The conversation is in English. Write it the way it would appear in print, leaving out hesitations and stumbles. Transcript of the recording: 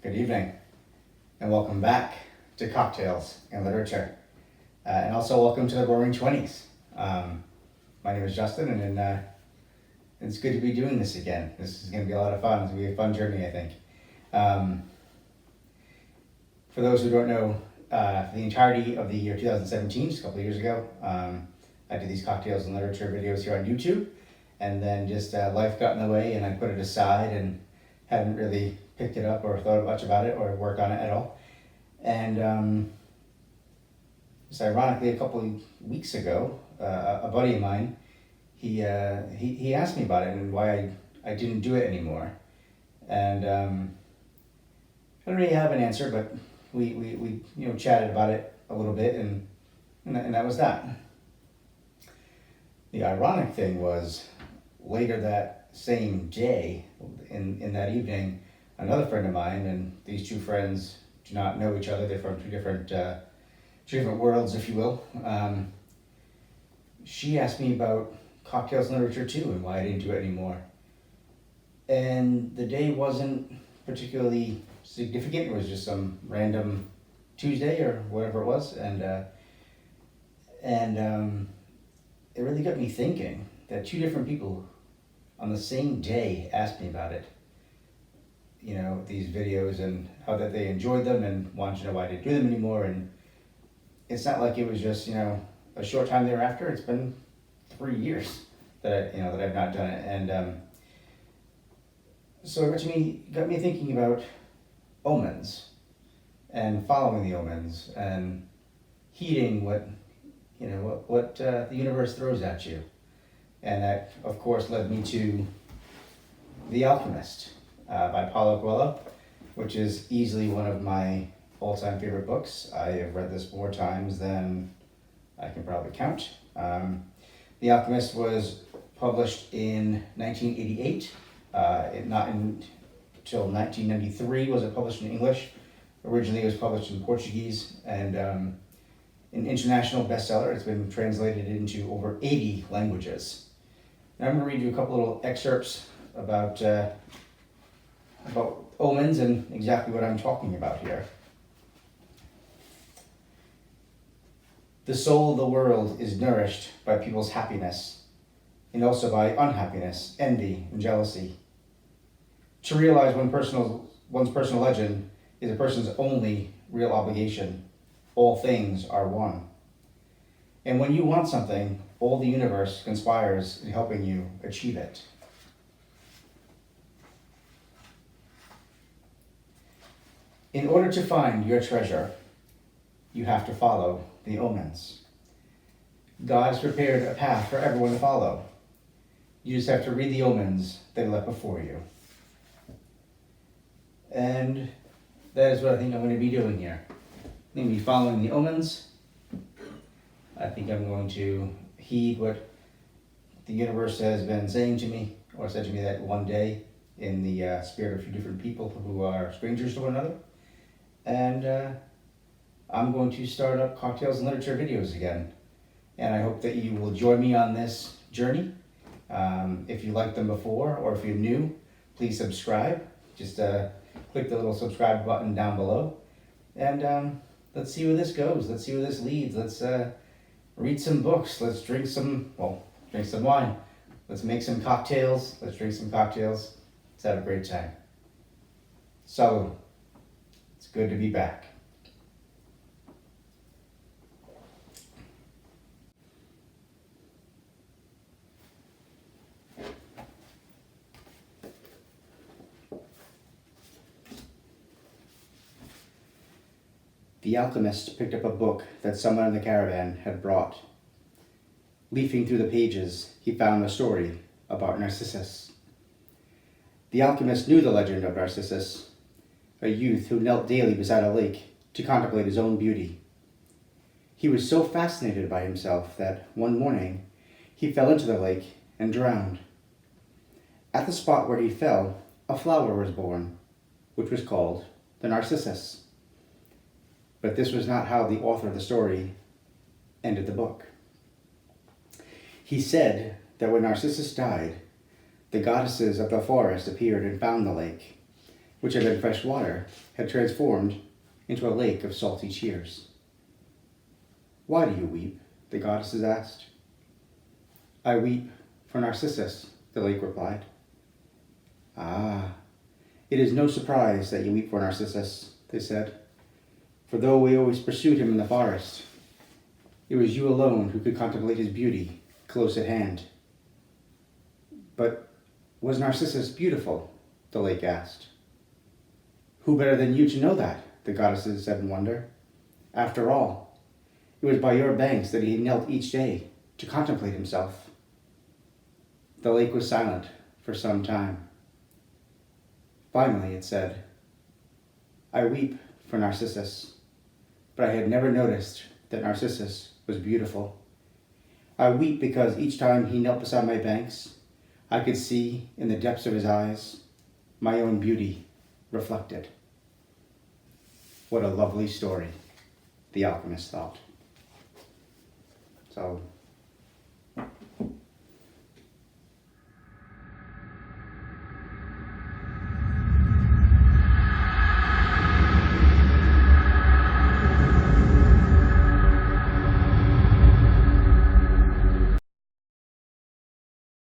Good evening, and welcome back to Cocktails and Literature, and also welcome to the Roaring Twenties. My name is Justin, and it's good to be doing this again. This is going to be a lot of fun. It's going to be a fun journey, I think. For those who don't know, for the entirety of the year 2017, just a couple of years ago, I did these Cocktails and Literature videos here on YouTube, and then just life got in the way, and I put it aside and hadn't really picked it up or thought much about it or worked on it at all. And just ironically, a couple of weeks ago, a buddy of mine, he asked me about it and why I didn't do it anymore. And I don't really have an answer, but we chatted about it a little bit, and that was that. The ironic thing was, later that same day, in that evening, another friend of mine, and these two friends do not know each other. They're from two different worlds, if you will. She asked me about Cocktails and Literature too, and why I didn't do it anymore. And the day wasn't particularly significant. It was just some random Tuesday or whatever it was, and it really got me thinking that two different people on the same day asked me about it. These videos, and how that they enjoyed them and wanted to know why I didn't do them anymore. And it's not like it was just, a short time thereafter. It's been 3 years that I've not done it. And so it got me thinking about omens and following the omens and heeding what the universe throws at you. And that, of course, led me to The Alchemist by Paulo Coelho, which is easily one of my all-time favorite books. I have read this more times than I can probably count. The Alchemist was published in 1988. Not until 1993 was it published in English. Originally it was published in Portuguese, and an international bestseller. It's been translated into over 80 languages. Now I'm going to read you a couple little excerpts about omens and exactly what I'm talking about here. The soul of the world is nourished by people's happiness, and also by unhappiness, envy, and jealousy. To realize one's personal legend is a person's only real obligation. All things are one. And when you want something, all the universe conspires in helping you achieve it. In order to find your treasure, you have to follow the omens. God has prepared a path for everyone to follow. You just have to read the omens that are left before you. And that is what I think I'm going to be doing here. I'm going to be following the omens. I think I'm going to heed what the universe has been saying to me, or said to me that one day, in the spirit of a few different people who are strangers to one another. And I'm going to start up Cocktails and Literature videos again. And I hope that you will join me on this journey. If you liked them before, or if you're new, please subscribe. Just click the little subscribe button down below. And let's see where this goes. Let's see where this leads. Let's read some books. Let's drink some wine. Let's make some cocktails. Let's drink some cocktails. Let's have a great time. Salud. It's good to be back. The alchemist picked up a book that someone in the caravan had brought. Leafing through the pages, he found a story about Narcissus. The alchemist knew the legend of Narcissus, a youth who knelt daily beside a lake to contemplate his own beauty. He was so fascinated by himself that one morning he fell into the lake and drowned. At the spot where he fell, a flower was born, which was called the Narcissus. But this was not how the author of the story ended the book. He said that when Narcissus died, the goddesses of the forest appeared and found the lake, which had been fresh water, had transformed into a lake of salty tears. "Why do you weep?" the goddesses asked. "I weep for Narcissus," the lake replied. "Ah, it is no surprise that you weep for Narcissus," they said, "for though we always pursued him in the forest, it was you alone who could contemplate his beauty close at hand." "But was Narcissus beautiful?" the lake asked. "Who better than you to know that?" the goddesses said in wonder. "After all, it was by your banks that he knelt each day to contemplate himself." The lake was silent for some time. Finally it said, "I weep for Narcissus, but I had never noticed that Narcissus was beautiful. I weep because each time he knelt beside my banks, I could see in the depths of his eyes my own beauty reflected." What a lovely story, the alchemist thought. So